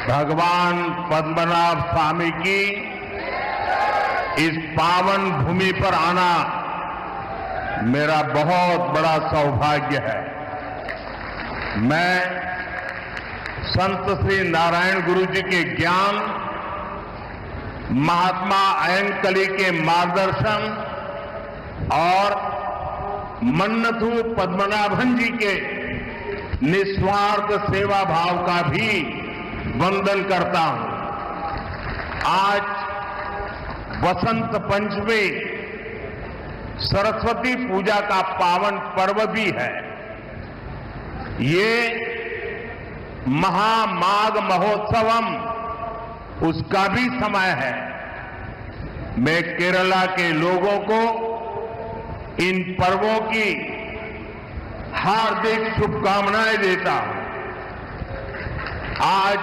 भगवान पद्मनाभ स्वामी की इस पावन भूमि पर आना मेरा बहुत बड़ा सौभाग्य है। मैं संत श्री नारायण गुरु जी के ज्ञान, महात्मा अयंकली के मार्गदर्शन और मन्नथु पद्मनाभन जी के निस्वार्थ सेवा भाव का भी वंदन करता हूं। आज वसंत पंचमी सरस्वती पूजा का पावन पर्व भी है। ये महामाघ महोत्सवम उसका भी समय है। मैं केरला के लोगों को इन पर्वों की हार्दिक शुभकामनाएं देता हूं। आज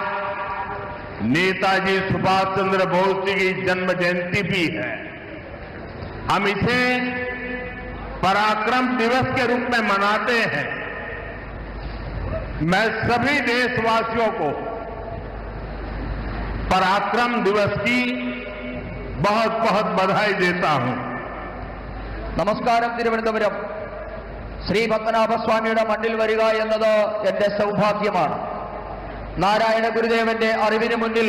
नेताजी सुभाष चंद्र बोस जी की जन्म जयंती भी है। हम इसे पराक्रम दिवस के रूप में मनाते हैं। मैं सभी देशवासियों को पराक्रम दिवस की बहुत बहुत बधाई देता हूं। നമസ്കാരം. തിരുവനന്തപുരം ശ്രീ പത്മനാഭസ്വാമിയുടെ മണ്ണിൽ വരിക എന്നത് എന്റെ സൗഭാഗ്യമാണ്. നാരായണ ഗുരുദേവന്റെ അറിവിന് മുന്നിൽ,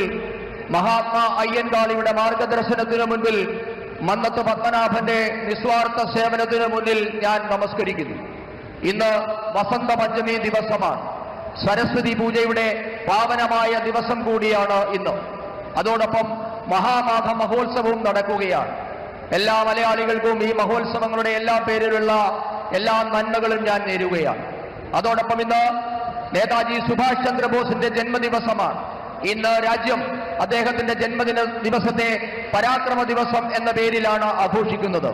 മഹാത്മാ അയ്യൻകാളിയുടെ മാർഗദർശനത്തിനു മുൻപിൽ, മന്നത്ത് പത്മനാഭന്റെ നിസ്വാർത്ഥ സേവനത്തിനു മുന്നിൽ ഞാൻ നമസ്കരിക്കുന്നു. ഇന്ന് വസന്ത പഞ്ചമി ദിവസമാണ്. സരസ്വതി പൂജയുടെ പാവനമായ ദിവസം കൂടിയാണ് ഇന്ന്. അതോടൊപ്പം മഹാമാഘ മഹോത്സവവും നടക്കുകയാണ്. എല്ലാ മലയാളികൾക്കും ഈ മഹോത്സവങ്ങളുടെ എല്ലാ പേരിലുള്ള എല്ലാ നന്മകളും ഞാൻ നേരുകയാണ്. അതോടൊപ്പം ഇന്ന് നേതാജി സുഭാഷ് ചന്ദ്രബോസിന്റെ ജന്മദിവസമാണ്. ഇന്ന് രാജ്യം അദ്ദേഹത്തിന്റെ ജന്മദിന ദിവസത്തെ പരാക്രമ ദിവസം എന്ന പേരിലാണ് ആഘോഷിക്കുന്നത്.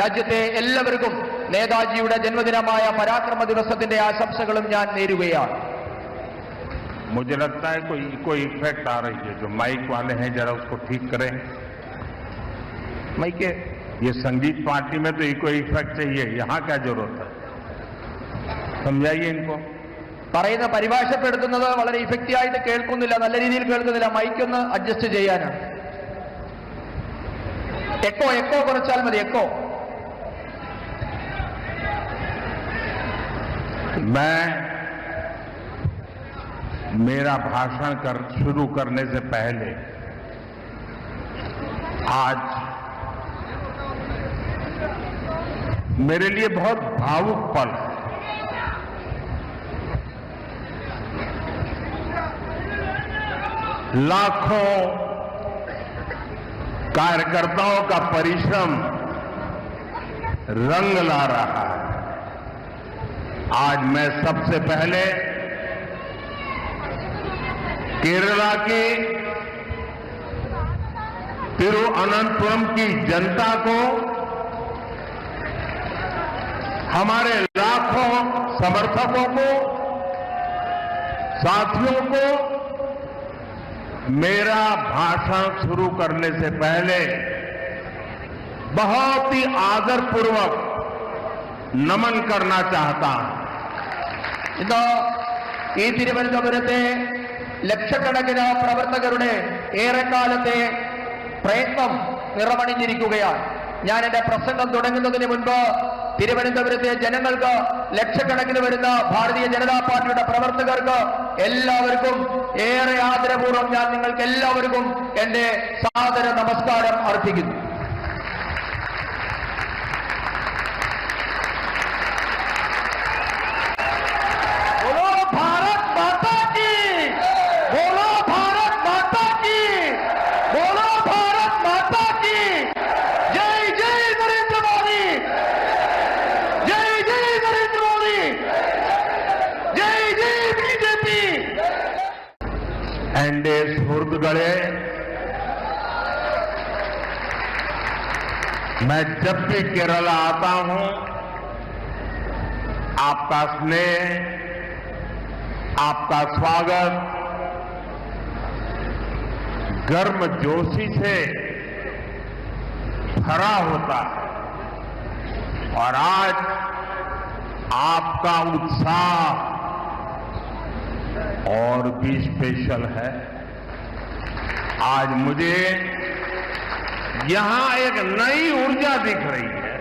രാജ്യത്തെ എല്ലാവർക്കും നേതാജിയുടെ ജന്മദിനമായ പരാക്രമ ദിവസത്തിന്റെ ആശംസകളും ഞാൻ നേരുകയാണ്. मुझे लगता है कोई इफेक्ट आ रही है। जो माइक वाले हैं जरा उसको ठीक करें। മൈക്ക് ये संगीत पार्टी में तो इको इफेक्ट चाहिए, यहाँ क्या जरूरत है? समझाइए इनको। പറയുന്ന പരിഭാഷപ്പെടുത്തുന്നത് വളരെ ഇഫക്റ്റീവായിട്ട് കേൾക്കുന്നില്ല, നല്ല രീതിയിൽ കേൾക്കുന്നില്ല. മൈക്ക് ഒന്ന് അഡ്ജസ്റ്റ് ചെയ്യാനാണ്. എക്കോ കുറച്ചാൽ മതി. എക്കോ. मैं मेरा भाषण शुरू करने से पहले आज मेरे लिए बहुत भावुक पल है। लाखों कार्यकर्ताओं का परिश्रम रंग ला रहा है। आज मैं सबसे पहले केरला की तिरुअनंतपुरम की जनता को, हमारे लाखों समर्थकों को, साथियों को मेरा भाषण शुरू करने से पहले बहुत ही आदरपूर्वक नमन करना चाहता हूं। ഇന്ന് ഈ തിരുവനന്തപുരത്തെ ലക്ഷക്കണക്കിന് പ്രവർത്തകരുടെ ഏറെക്കാലത്തെ പ്രയത്നം നിറമണിഞ്ഞിരിക്കുകയാണ്. ഞാൻ എന്റെ പ്രസംഗം തുടങ്ങുന്നതിന് മുൻപ് തിരുവനന്തപുരത്തെ ജനങ്ങൾക്ക്, ലക്ഷക്കണക്കിന് വരുന്ന ഭാരതീയ ജനതാ പാർട്ടിയുടെ പ്രവർത്തകർക്ക് എല്ലാവർക്കും ഏറെ ആദരപൂർവ്വം ഞാൻ നിങ്ങൾക്ക് എല്ലാവർക്കും എന്റെ സാദര നമസ്കാരം അർപ്പിക്കുന്നു. एनडीए सुहृदगणे, मैं जब भी केरला आता हूं आपका स्नेह, आपका स्वागत गर्मजोशी से भरा होता है। और आज आपका उत्साह और भी स्पेशल है। आज मुझे यहां एक नई ऊर्जा दिख रही है।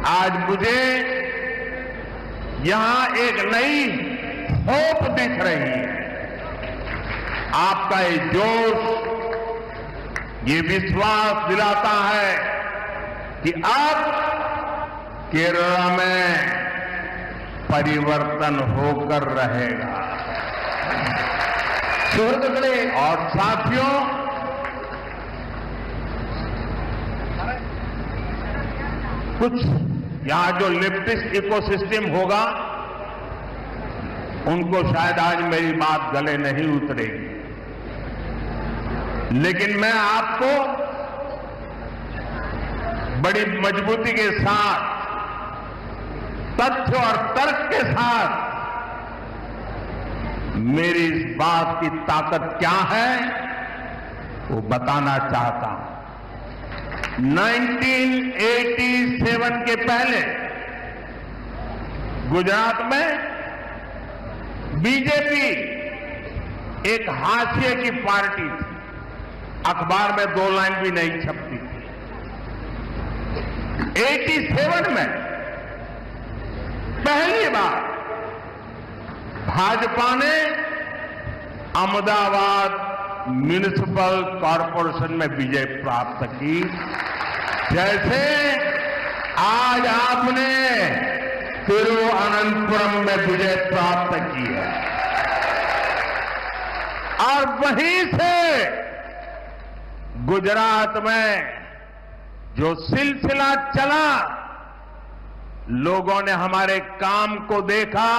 आज मुझे यहां एक नई होप दिख रही है। आपका ये जोश, ये विश्वास दिलाता है कि अब केरला में परिवर्तन होकर रहेगा। സുഹൃത്തുക്കളെ, और साथियों, कुछ यहां जो लेफ्टिस्ट इकोसिस्टम होगा उनको शायद आज मेरी बात गले नहीं उतरेगी, लेकिन मैं आपको बड़ी मजबूती के साथ, तथ्य और तर्क के साथ मेरी इस बात की ताकत क्या है वो बताना चाहता हूं। 1987 के पहले गुजरात में बीजेपी एक हाशिए की पार्टी थी, अखबार में 2 लाइन भी नहीं छपती थी। 87 में पहली बार भाजपा ने अहमदाबाद म्युनिसिपल कॉरपोरेशन में विजय प्राप्त की, जैसे आज आपने तिरुवनंतपुरम में विजय प्राप्त की है। और वहीं से गुजरात में जो सिलसिला चला, लोगों ने हमारे काम को देखा,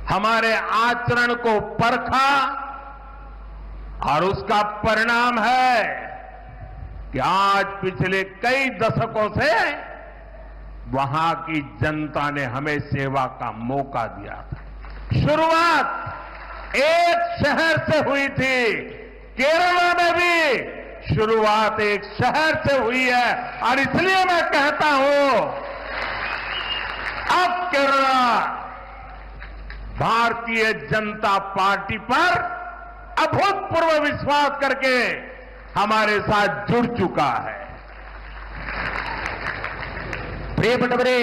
हमारे आचरण को परखा, और उसका परिणाम है कि आज पिछले कई दशकों से वहां की जनता ने हमें सेवा का मौका दिया था। शुरुआत एक शहर से हुई थी, केरला में भी शुरुआत एक शहर से हुई है, और इसलिए मैं कहता हूं अब केरला भारतीय जनता पार्टी पर अभूतपूर्व विश्वास करके हमारे साथ जुड़ चुका है। പ്രിയപ്പെട്ടവരെ,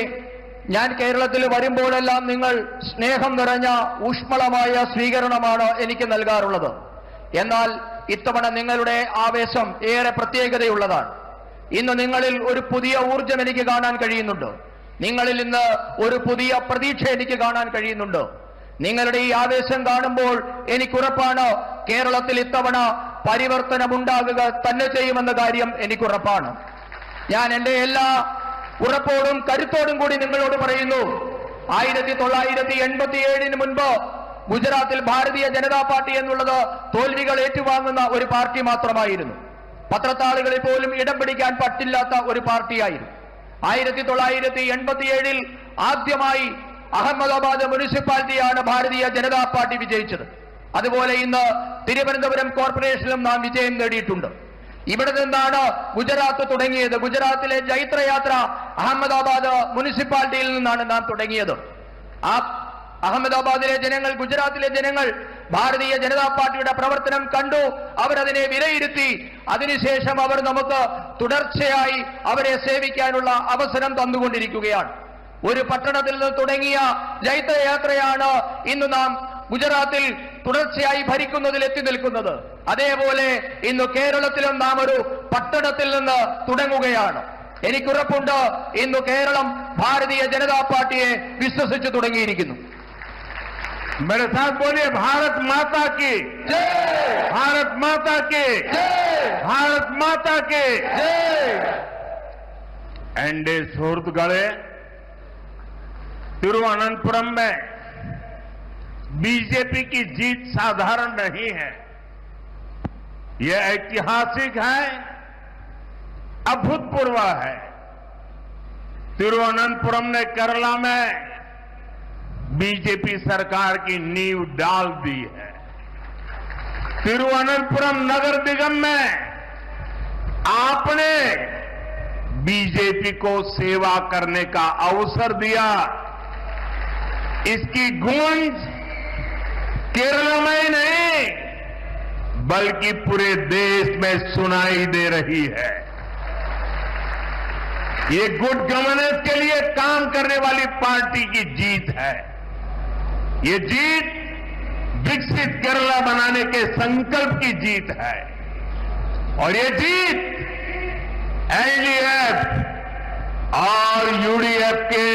ഞാൻ കേരളത്തിൽ വരുമ്പോഴെല്ലാം നിങ്ങൾ സ്നേഹം നിറഞ്ഞ ഊഷ്മളമായ സ്വീകരണമാണ് എനിക്ക് നൽകാറുള്ളത്. എന്നാൽ ഇത്തവണ നിങ്ങളുടെ ആവേശം ഏറെ പ്രത്യേകതയുള്ളതാണ്. ഇന്ന് നിങ്ങളിൽ ഒരു പുതിയ ഊർജം എനിക്ക് കാണാൻ കഴിയുന്നുണ്ട്. നിങ്ങളിൽ ഇന്ന് ഒരു പുതിയ പ്രതീക്ഷ എനിക്ക് കാണാൻ കഴിയുന്നുണ്ട്. നിങ്ങളുടെ ഈ ആവേശം കാണുമ്പോൾ എനിക്കുറപ്പാണ് കേരളത്തിൽ ഇത്തവണ പരിവർത്തനമുണ്ടാകുക തന്നെ ചെയ്യുമെന്ന കാര്യം എനിക്കുറപ്പാണ്. ഞാൻ എന്റെ എല്ലാ ഉറപ്പോടും കരുത്തോടും കൂടി നിങ്ങളോട് പറയുന്നു, 1987 മുൻപ് ഗുജറാത്തിൽ ഭാരതീയ ജനതാ പാർട്ടി എന്നുള്ളത് തോൽവികൾ ഏറ്റുവാങ്ങുന്ന ഒരു പാർട്ടി മാത്രമായിരുന്നു. പത്രത്താളുകളിൽ പോലും ഇടം പിടിക്കാൻ പറ്റില്ലാത്ത ഒരു പാർട്ടിയായിരുന്നു. 1987 ആദ്യമായി അഹമ്മദാബാദ് മുനിസിപ്പാലിറ്റിയാണ് ഭാരതീയ ജനതാ പാർട്ടി വിജയിച്ചത്. അതുപോലെ ഇന്ന് തിരുവനന്തപുരം കോർപ്പറേഷനിലും നാം വിജയം നേടിയിട്ടുണ്ട്. ഇവിടെ നിന്നാണ് ഗുജറാത്ത് തുടങ്ങിയത്. ഗുജറാത്തിലെ ജൈത്രയാത്ര അഹമ്മദാബാദ് മുനിസിപ്പാലിറ്റിയിൽ നിന്നാണ് നാം തുടങ്ങിയത്. ആ അഹമ്മദാബാദിലെ ജനങ്ങൾ, ഗുജറാത്തിലെ ജനങ്ങൾ ഭാരതീയ ജനതാ പാർട്ടിയുടെ പ്രവർത്തനം കണ്ടു, അവരതിനെ വിലയിരുത്തി. അതിനുശേഷം അവർ നമുക്ക് തുടർച്ചയായി അവരെ സേവിക്കാനുള്ള അവസരം തന്നുകൊണ്ടിരിക്കുകയാണ്. ഒരു പട്ടണത്തിൽ നിന്ന് തുടങ്ങിയ ജൈത്രയാത്രയാണ് ഇന്ന് നാം ഗുജറാത്തിൽ തുടർച്ചയായി ഭരിക്കുന്നതിൽ എത്തി നിൽക്കുന്നത്. അതേപോലെ ഇന്ന് കേരളത്തിലും നാം ഒരു പട്ടണത്തിൽ നിന്ന് തുടങ്ങുകയാണ്. എനിക്കുറപ്പുണ്ട്, ഇന്ന് കേരളം ഭാരതീയ ജനതാ പാർട്ടിയെ വിശ്വസിച്ചു തുടങ്ങിയിരിക്കുന്നു. मेरे साथ बोलिए, भारत माता की जय, भारत माता की जय, भारत माता की जय। एनडीए सुहृदगणे, तिरुवनंतपुरम में बीजेपी की जीत साधारण नहीं है, यह ऐतिहासिक है, अभूतपूर्व है। तिरुवनंतपुरम ने केरला में बीजेपी सरकार की नींव डाल दी है। तिरुवनंतपुरम नगर निगम में आपने बीजेपी को सेवा करने का अवसर दिया। इसकी गूंज केरल में ही नहीं, बल्कि पूरे देश में सुनाई दे रही है। ये गुड गवर्नेंस के लिए काम करने वाली पार्टी की जीत है। ये जीत विकसित केरला बनाने के संकल्प की जीत है और ये जीत एलडीएफ और यूडीएफ के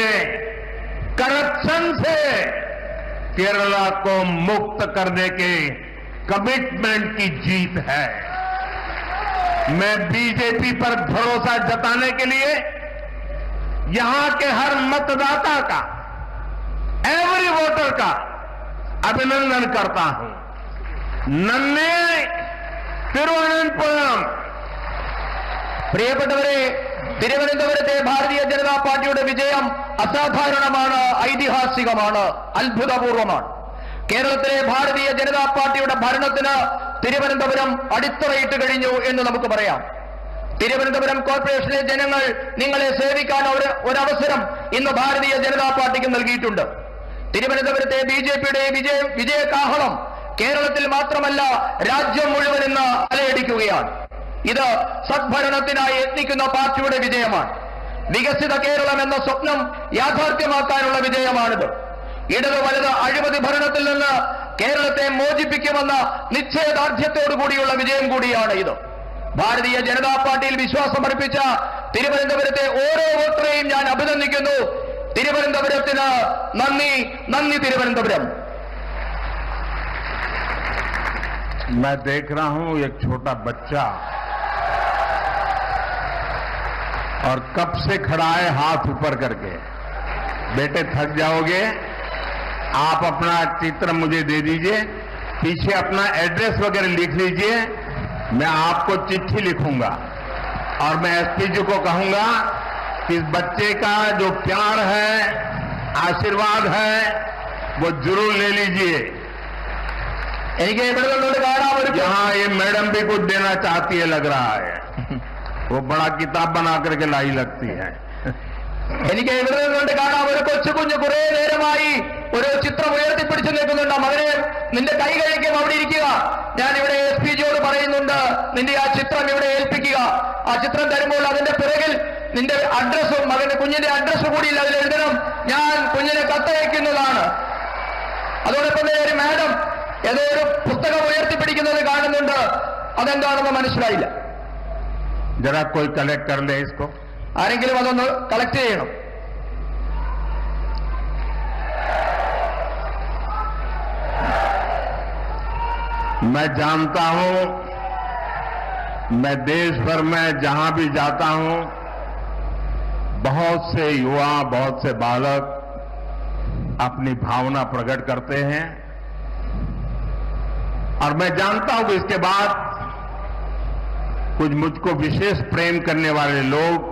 करप्शन से केरला को मुक्त करने के कमिटमेंट की जीत है। मैं बीजेपी पर भरोसा जताने के लिए यहां के हर मतदाता का, एवरी वोटर का अभिनंदन करता हूं। नन्ने തിരുവനന്തപുരം പ്രിയപ്പെട്ടവരെ, തിരുവനന്തപുരത്തെ ഭാരതീയ ജനതാ പാർട്ടിയുടെ വിജയം അസാധാരണമാണ്, ഐതിഹാസികമാണ്, അത്ഭുതപൂർവമാണ്. കേരളത്തിലെ ഭാരതീയ ജനതാ പാർട്ടിയുടെ ഭരണത്തിന് തിരുവനന്തപുരം അടിത്തറയിട്ട് കഴിഞ്ഞു എന്ന് നമുക്ക് പറയാം. തിരുവനന്തപുരം കോർപ്പറേഷനിലെ ജനങ്ങൾ നിങ്ങളെ സേവിക്കാൻ ഒരവസരം ഇന്ന് ഭാരതീയ ജനതാ പാർട്ടിക്ക് നൽകിയിട്ടുണ്ട്. തിരുവനന്തപുരത്തെ ബിജെപിയുടെ വിജയകാഹളം കേരളത്തിൽ മാത്രമല്ല രാജ്യം മുഴുവൻ ഇന്ന് അലയടിക്കുകയാണ്. ഇത് സദ്ഭരണത്തിനായി യത്നിക്കുന്ന പാർട്ടിയുടെ വിജയമാണ്. വികസിത കേരളം എന്ന സ്വപ്നം യാഥാർത്ഥ്യമാക്കാനുള്ള വിജയമാണിത്. ഇടത് വലത് അഴിമതി ഭരണത്തിൽ നിന്ന് കേരളത്തെ മോചിപ്പിക്കുമെന്ന നിശ്ചയദാർഢ്യത്തോടുകൂടിയുള്ള വിജയം കൂടിയാണ് ഇത്. ഭാരതീയ ജനതാ പാർട്ടിയിൽ വിശ്വാസമർപ്പിച്ച തിരുവനന്തപുരത്തെ ഓരോ വോട്ടറെയും ഞാൻ അഭിനന്ദിക്കുന്നു. തിരുവനന്തപുരത്തിന് നന്ദി, നന്ദി തിരുവനന്തപുരം. मैं देख रहा हूं एक छोटा बच्चा और कब से खड़ा है हाथ ऊपर करके। बेटे थक जाओगे, आप अपना चित्र मुझे दे दीजिए, पीछे अपना एड्रेस वगैरह लिख लीजिए, मैं आपको चिट्ठी लिखूंगा और मैं एसपी जी को कहूंगा कि इस बच्चे का जो प्यार है, आशीर्वाद है, वो जरूर ले लीजिए। എനിക്ക് ഇവിടെ നിന്നോട് കാണാൻ ഒരു यहाँ ये मैडम भी कुछ देना चाहती है लग रहा है। वो बड़ा किताब बना करके लाई लगती है। എനിക്ക് ഇവിടെ നിന്നുകൊണ്ട് കാണാം ഒരു കൊച്ചുകുഞ്ഞ് കുറെ നേരമായി ഒരു ചിത്രം ഉയർത്തിപ്പിടിച്ചു നിൽക്കുന്നുണ്ട്. മകനെ, നിന്റെ കൈ കഴിക്കും, അവിടെ ഇരിക്കുക. ഞാൻ ഇവിടെ എസ് പി ജിയോട് പറയുന്നുണ്ട്, നിന്റെ ആ ചിത്രം ഇവിടെ ഏൽപ്പിക്കുക. ആ ചിത്രം തരുമ്പോൾ അതിന്റെ പിറകിൽ നിന്റെ അഡ്രസ്സും മകന്റെ കുഞ്ഞിന്റെ അഡ്രസ്സ് കൂടി അതിൽ എഴുതണം. ഞാൻ കുഞ്ഞിനെ കത്തയക്കുന്നതാണ്. അതോടൊപ്പം തന്നെ ഒരു മാഡം ഏതോ ഒരു പുസ്തകം ഉയർത്തിപ്പിടിക്കുന്നത് കാണുന്നുണ്ട്. അതെന്താണെന്ന് മനസ്സിലായില്ല. जरा कोई कलेक्ट कर ले इसको। ആരെങ്കിലും അതൊന്ന് കളക്ട് ചെയ്യണം. मैं जानता हूं, मैं देश भर में जहां भी जाता हूं, बहुत से युवा, बहुत से बालक अपनी भावना प्रकट करते हैं और मैं जानता हूं कि इसके बाद कुछ मुझको विशेष प्रेम करने वाले लोग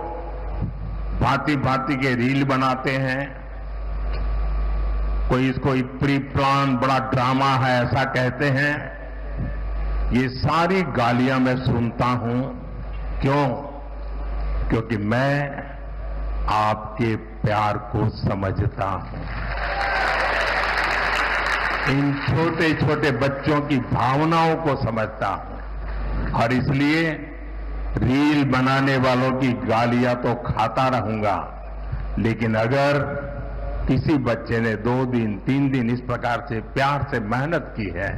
भांति भांति के रील बनाते हैं। कोई इसको प्री प्लान बड़ा ड्रामा है ऐसा कहते हैं। ये सारी गालियां मैं सुनता हूं। क्यों? क्योंकि मैं आपके प्यार को समझता हूं। इन छोटे छोटे बच्चों की भावनाओं को समझता हूं और इसलिए रील बनाने वालों की गालियां तो खाता रहूंगा, लेकिन अगर किसी बच्चे ने 2 दिन 3 दिन इस प्रकार से प्यार से मेहनत की है,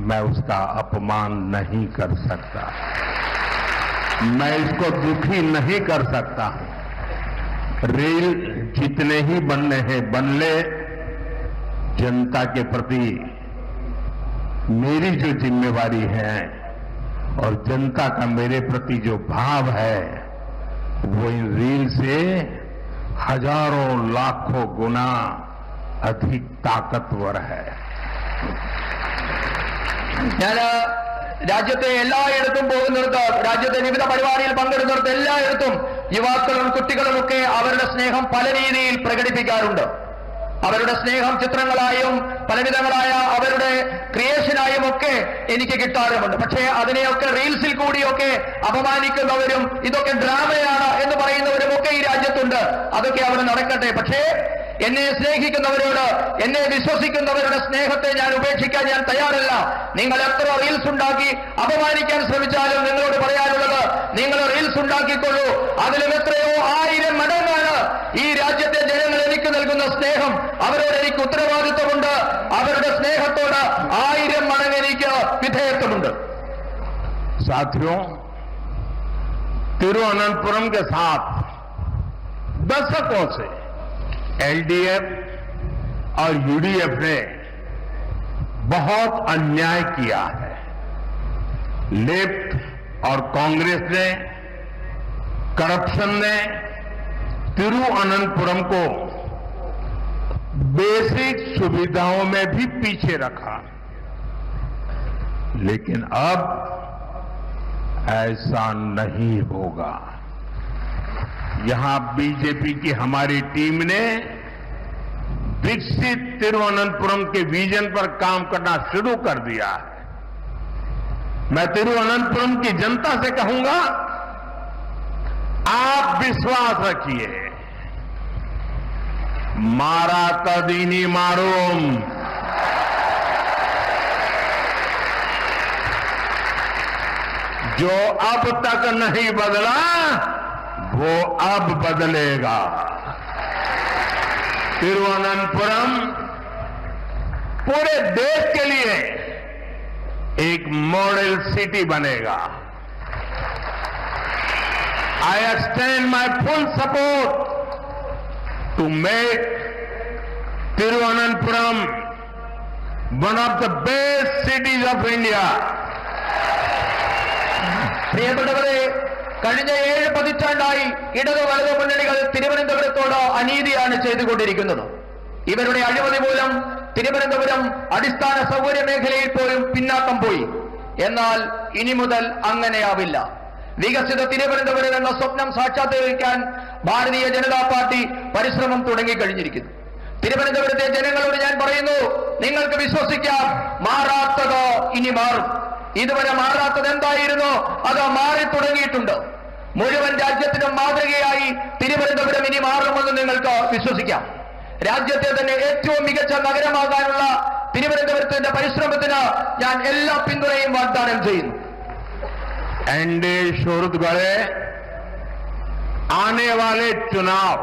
मैं उसका अपमान नहीं कर सकता, मैं इसको दुखी नहीं कर सकता। रील जितने ही बनने हैं बन ले, जनता के प्रति मेरी जो जिम्मेवारी है और जनता का मेरे प्रति जो भाव है, वो इन रील से हजारों लाखों गुना अधिक ताकतवर है। ഞാൻ രാജ്യത്തെ എല്ലായിടത്തും പോകുന്നിടത്ത്, രാജ്യത്തെ വിവിധ പരിപാടിയിൽ പങ്കെടുക്കുന്നിടത്ത് എല്ലായിടത്തും യുവാക്കളും കുട്ടികളുമൊക്കെ അവരുടെ സ്നേഹം പല രീതിയിൽ പ്രകടിപ്പിക്കാറുണ്ട്. അവരുടെ സ്നേഹം ചിത്രങ്ങളായും പലവിധങ്ങളായ അവരുടെ ക്രിയേഷനായും ഒക്കെ എനിക്ക് കിട്ടാറുമുണ്ട്. പക്ഷേ അതിനെയൊക്കെ റീൽസിൽ കൂടിയൊക്കെ അപമാനിക്കുന്നവരും ഇതൊക്കെ ഡ്രാമയാണ് എന്ന് പറയുന്നവരും ഒക്കെ ഈ രാജ്യത്തുണ്ട്. അതൊക്കെ അവർ നടക്കട്ടെ. പക്ഷേ എന്നെ സ്നേഹിക്കുന്നവരോട്, എന്നെ വിശ്വസിക്കുന്നവരുടെ സ്നേഹത്തെ ഞാൻ ഉപേക്ഷിക്കാൻ ഞാൻ തയ്യാറല്ല. നിങ്ങൾ എത്ര റീൽസ് ഉണ്ടാക്കി അപമാനിക്കാൻ ശ്രമിച്ചാലും നിങ്ങളോട് പറയാനുള്ളത്, നിങ്ങൾ റീൽസ് ഉണ്ടാക്കിക്കൊള്ളൂ. അതിലും എത്രയോ 1000 മടങ്ങാണ് ഈ രാജ്യത്തെ ജനങ്ങൾ എനിക്ക് നൽകുന്ന സ്നേഹം. അവരോട് എനിക്ക് ഉത്തരവാദിത്വമുണ്ട്. അവരുടെ സ്നേഹത്തോട് 1000 മടങ്ങ് എനിക്ക് വിധേയത്വമുണ്ട്. साथियों, तिरुवनंतपुरम के साथ दशकों से एलडीएफ और यूडीएफ ने बहुत अन्याय किया है. लेफ्ट और कांग्रेस ने, करप्शन ने तिरुवनंतपुरम को बेसिक सुविधाओं में भी पीछे रखा. लेकिन अब ऐसा नहीं होगा. यहां बीजेपी की हमारी टीम ने विकसित तिरुवनंतपुरम के विजन पर काम करना शुरू कर दिया है. मैं तिरुवनंतपुरम की जनता से कहूंगा, आप विश्वास रखिए. मारा कदीनी मारूम. जो अब तक नहीं बदला वो अब बदलेगा. तिरुवनंतपुरम पूरे देश के लिए एक मॉडल सिटी बनेगा. I extend my full support to make Tiruvananthapuram one of the best cities of India. പ്രിയപ്പെട്ടവരെ, കഴിഞ്ഞ 7 പതിറ്റാണ്ടായി ഇടത് വലത് മുന്നണികൾ തിരുവനന്തപുരത്തോട് അനീതിയാണ് ചെയ്തുകൊണ്ടിരിക്കുന്നത്. ഇവരുടെ അഴിമതി മൂലം തിരുവനന്തപുരം അടിസ്ഥാന സൗകര്യ മേഖലയിൽ പോലും പിന്നാക്കം പോയി. എന്നാൽ ഇനി മുതൽ അങ്ങനെയാവില്ല. വികസിത തിരുവനന്തപുരം എന്ന സ്വപ്നം സാക്ഷാത്കരിക്കാൻ ഭാരതീയ ജനതാ പാർട്ടി പരിശ്രമം തുടങ്ങിക്കഴിഞ്ഞിരിക്കുന്നു. തിരുവനന്തപുരത്തെ ജനങ്ങളോട് ഞാൻ പറയുന്നു, നിങ്ങൾക്ക് വിശ്വസിക്കാം, മാറാത്തത് ഇനി മാറും. ഇതുവരെ മാറാത്തത് എന്തായിരുന്നു, അത് മാറി തുടങ്ങിയിട്ടുണ്ട്. മുഴുവൻ രാജ്യത്തിനും മാതൃകയായി തിരുവനന്തപുരം ഇനി മാറുമെന്ന് നിങ്ങൾക്ക് വിശ്വസിക്കാം. രാജ്യത്തെ തന്നെ ഏറ്റവും മികച്ച നഗരമാകാനുള്ള തിരുവനന്തപുരത്തിന്റെ പരിശ്രമത്തിന് ഞാൻ എല്ലാ പിന്തുണയും വാഗ്ദാനം ചെയ്യുന്നു. एनडीए शोरतगढ़े आने वाले चुनाव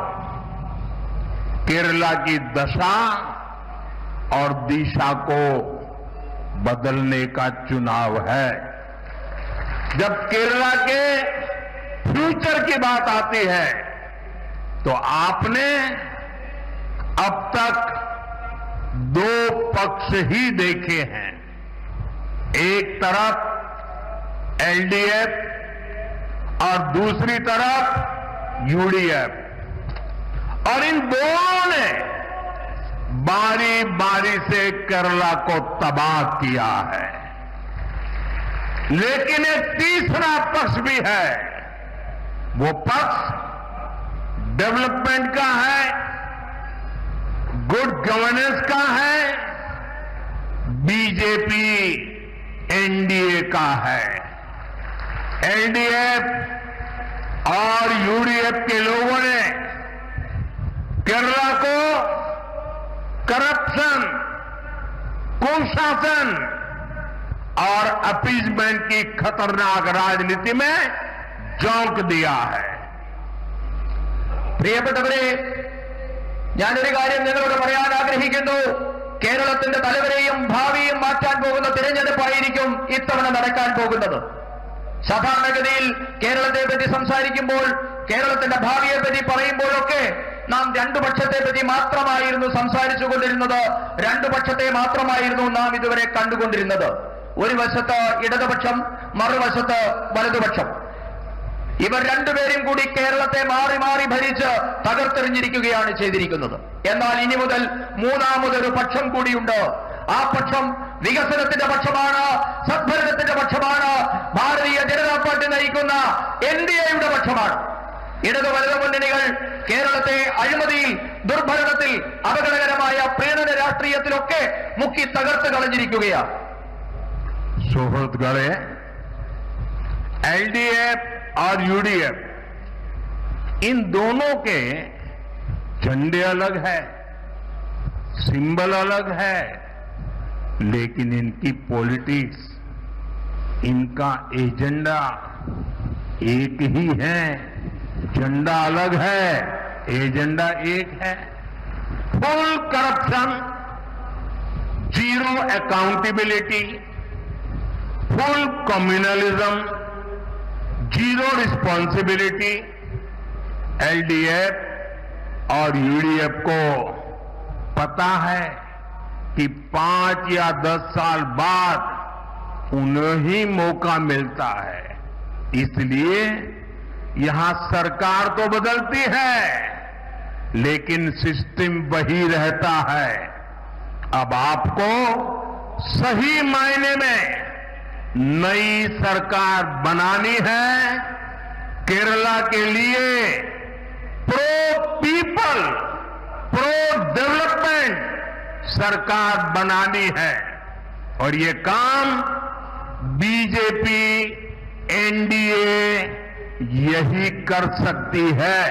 केरला की दशा और दिशा को बदलने का चुनाव है. जब केरला के फ्यूचर की बात आती है तो आपने अब तक 2 पक्ष ही देखे हैं. एक तरफ एलडीएफ और दूसरी तरफ यूडीएफ, और इन दोनों ने बारी बारी से केरला को तबाह किया है. लेकिन एक तीसरा पक्ष भी है. वो पक्ष डेवलपमेंट का है, गुड गवर्नेंस का है, बीजेपी एनडीए का है. एलडीएफ और यूडीएफ के लोगों ने केरला को करप्शन, कुशासन और अपीजमेंट की खतरनाक राजनीति में झोंक दिया है. പ്രിയപ്പെട്ടവരെ, ഞാനൊരു കാര്യം നിങ്ങളോട് പറയാൻ ആഗ്രഹിക്കുന്നു. കേരളത്തിന്റെ തലവരെയും ഭാവിയും മാറ്റാൻ പോകുന്ന തിരഞ്ഞെടുപ്പായിരിക്കും ഇത്തവണ നടക്കാൻ പോകുന്നത്. സാധാരണഗതിയിൽ കേരളത്തെ പറ്റി സംസാരിക്കുമ്പോൾ, കേരളത്തിന്റെ ഭാവിയെ പറ്റി പറയുമ്പോഴൊക്കെ നാം 2 പക്ഷത്തെ പറ്റി മാത്രമായിരുന്നു സംസാരിച്ചുകൊണ്ടിരുന്നത്. 2 പക്ഷത്തെ മാത്രമായിരുന്നു നാം ഇതുവരെ കണ്ടുകൊണ്ടിരുന്നത്. ഒരു വശത്ത് ഇടതുപക്ഷം, മറുവശത്ത് വലതുപക്ഷം. ഇവർ രണ്ടുപേരും കൂടി കേരളത്തെ മാറി മാറി ഭരിച്ച് തകർത്തെറിഞ്ഞിരിക്കുകയാണ് ചെയ്തിരിക്കുന്നത്. എന്നാൽ ഇനി മുതൽ മൂന്നാമതൊരു പക്ഷം കൂടിയുണ്ട്. ആ പക്ഷം വികസനത്തിന്റെ പക്ഷമാണ്, സദ്ഭരണത്തിന്റെ പക്ഷമാണ്, ഭാരതീയ ജനതാ പാർട്ടി നയിക്കുന്ന എൻഡിഎയുടെ പക്ഷമാണ്. ഇടതു വലതു മുന്നണികൾ കേരളത്തെ അഴിമതിയിൽ, ദുർഭരണത്തിൽ, അപകടകരമായ പ്രീണന രാഷ്ട്രീയത്തിലൊക്കെ മുക്കി തകർത്ത് കളഞ്ഞിരിക്കുകയാണ്. സുഹൃത്തുക്കളെ, एलडीएफ और यूडीएफ, इन दोनों के झंडे अलग है, सिंबल अलग है, लेकिन इनकी पॉलिटिक्स, इनका एजेंडा एक ही है। झंडा अलग है, एजेंडा एक है। Full corruption, zero accountability, full communalism, zero responsibility. LDF और यूडीएफ को पता है कि 5 या 10 साल बाद उन्हें ही मौका मिलता है, इसलिए यहां सरकार तो बदलती है, लेकिन सिस्टम वही रहता है। अब आपको सही मायने में नई सरकार बनानी है। केरला के लिए प्रो पीपल, प्रो डेवलपमेंट सरकार बनानी है, और ये काम बीजेपी, एनडीए यही कर सकती है।